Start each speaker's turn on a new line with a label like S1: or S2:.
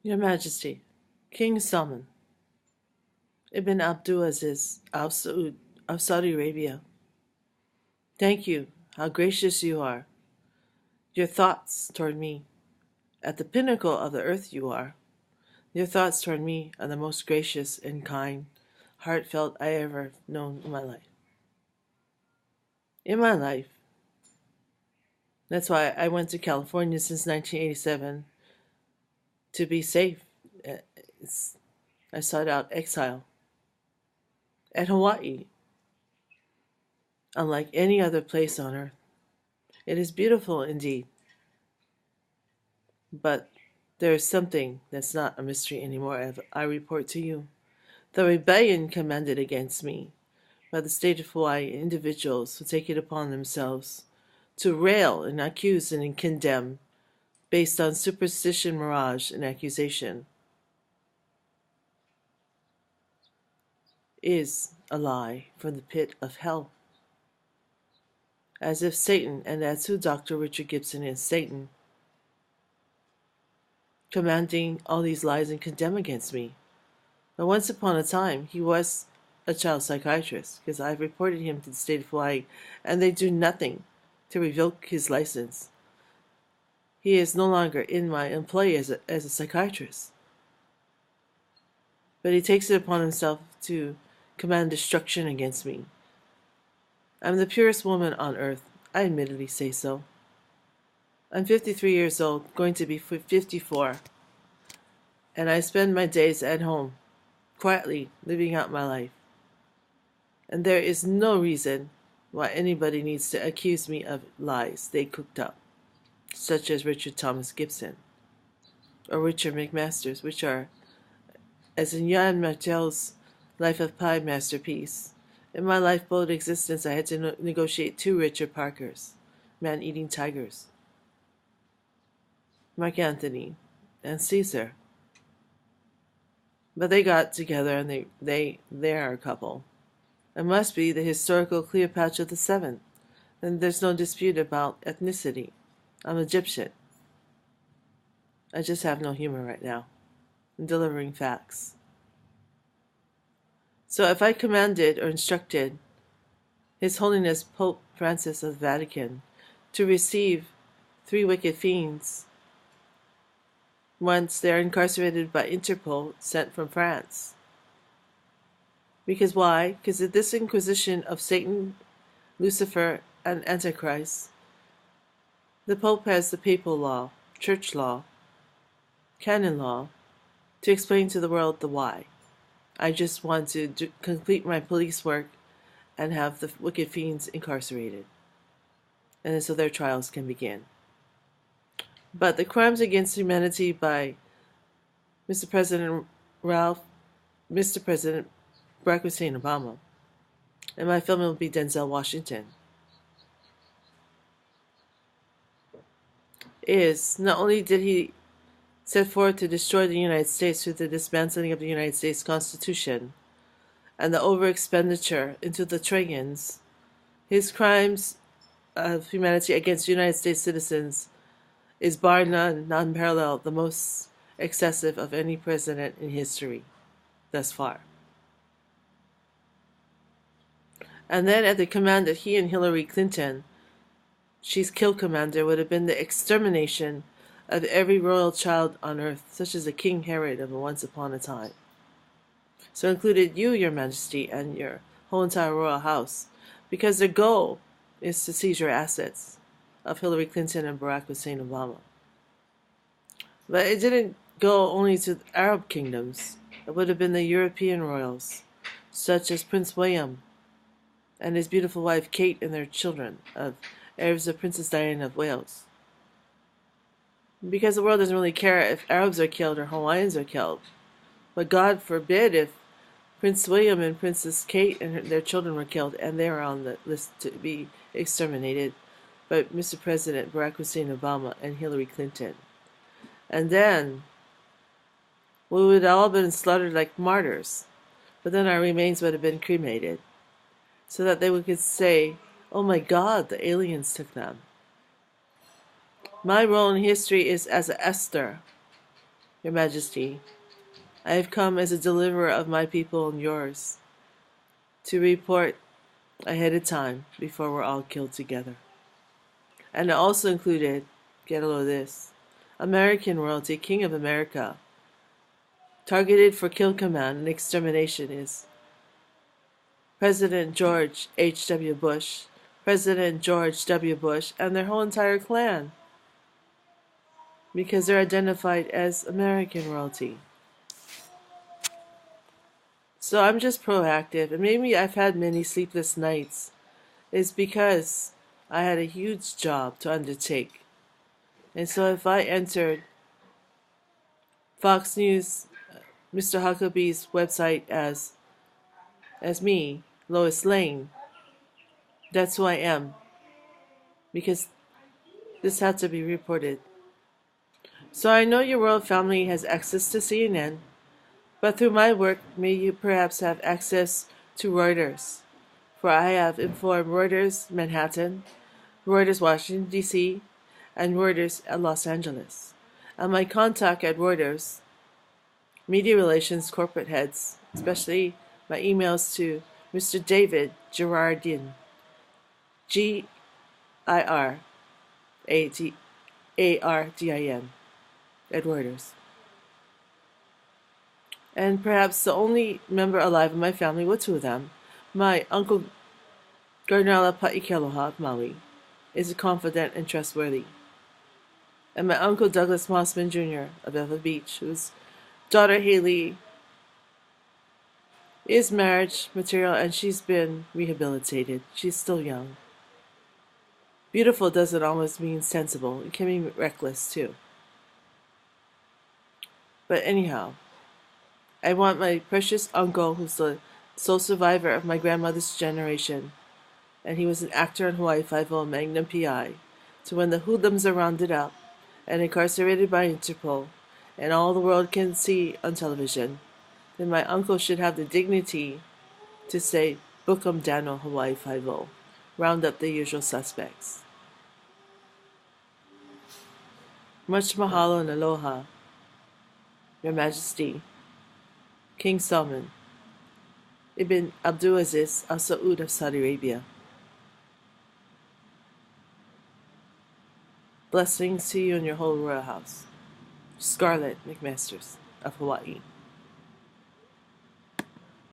S1: Your Majesty, King Salman, Ibn Abdulaziz Al Saud of Saudi Arabia, thank you, how gracious you are. Your thoughts toward me, at the pinnacle of the earth you are. Your thoughts toward me are the most gracious and kind, heartfelt I ever known in my life. In my life. That's why I went to California since 1987, to be safe. I sought out exile. At Hawaii, unlike any other place on earth, it is beautiful indeed. But there is something that's not a mystery anymore, I report to you. The rebellion commanded against me by the state of Hawaii individuals who take it upon themselves to rail and accuse and condemn based on superstition, mirage, and accusation is a lie from the pit of hell. As if Satan, and that's who Dr. Richard Gibson is, Satan, commanding all these lies and condemn against me. But once upon a time, he was a child psychiatrist, because I've reported him to the state of Hawaii, and they do nothing to revoke his license. He is no longer in my employ as a psychiatrist. But he takes it upon himself to command destruction against me. I'm the purest woman on earth, I admittedly say so. I'm 53 years old, going to be 54, and I spend my days at home, quietly living out my life. And there is no reason why anybody needs to accuse me of lies they cooked up, such as Richard Thomas Gibson or Richard McMasters, which are, as in Yann Martel's Life of Pi masterpiece. In my lifeboat existence, I had to negotiate 2 Richard Parkers, man-eating tigers, Mark Antony and Caesar. But they got together and they're a couple. It must be the historical Cleopatra VII. And there's no dispute about ethnicity. I'm Egyptian. I just have no humor right now in delivering facts. So if I commanded or instructed His Holiness Pope Francis of the Vatican to receive 3 wicked fiends once they're incarcerated by Interpol sent from France. Because why? Because of this inquisition of Satan, Lucifer, and Antichrist, the Pope has the papal law, church law, canon law, to explain to the world the why. I just want to complete my police work and have the wicked fiends incarcerated, and so their trials can begin. But the crimes against humanity by Mr. President Barack Hussein Obama, and my film will be Denzel Washington, is not only did he set forth to destroy the United States through the dismantling of the United States Constitution and the over-expenditure into the trillions, his crimes of humanity against United States citizens is bar none, non-parallel, the most excessive of any president in history thus far. And then at the command that he and Hillary Clinton, she's kill commander, would have been the extermination of every royal child on earth, such as the King Herod of once upon a time. So included you, Your Majesty, and your whole entire royal house, because their goal is to seize your assets of Hillary Clinton and Barack Hussein Obama. But it didn't go only to Arab kingdoms. It would have been the European royals, such as Prince William and his beautiful wife Kate and their children, of heirs of Princess Diana of Wales. Because the world doesn't really care if Arabs are killed or Hawaiians are killed. But God forbid if Prince William and Princess Kate and their children were killed, and they were on the list to be exterminated by Mr. President Barack Hussein Obama and Hillary Clinton. And then we would all have been slaughtered like martyrs, but then our remains would have been cremated, so that they could say, oh my God, the aliens took them. My role in history is as Esther, Your Majesty, I have come as a deliverer of my people and yours to report ahead of time before we're all killed together. And it also included, get a load of this, American royalty, King of America, targeted for kill command and extermination is President George H.W. Bush, President George W. Bush, and their whole entire clan, because they're identified as American royalty. So I'm just proactive, and maybe I've had many sleepless nights, is because I had a huge job to undertake. And so if I entered Fox News, Mr. Huckabee's website as me, Lois Lane, that's who I am, because this had to be reported. So I know your royal family has access to CNN, but through my work, may you perhaps have access to Reuters, for I have informed Reuters Manhattan, Reuters Washington, D.C., and Reuters at Los Angeles. And my contact at Reuters, media relations corporate heads, especially my emails to Mr. David Girardin, Girardin, at Reuters. And perhaps the only member alive in my family, well, two of them, my uncle Garnala Paikeloha of Maui, is confident and trustworthy. And my uncle Douglas Mossman Jr. of Eva Beach, whose daughter Haley is marriage material and she's been rehabilitated. She's still young. Beautiful doesn't always mean sensible. It can be reckless too. But anyhow, I want my precious uncle, who's the sole survivor of my grandmother's generation, and he was an actor in Hawaii Five-O Magnum P.I., so when the hoodlums are rounded up and incarcerated by Interpol, and all the world can see on television, then my uncle should have the dignity to say, book 'em Dano Hawaii Five-O, round up the usual suspects. Much mahalo and aloha, Your Majesty, King Salman, Ibn Abdulaziz Al Saud of Saudi Arabia. Blessings to you and your whole royal house. Scarlett McMasters of Hawaii.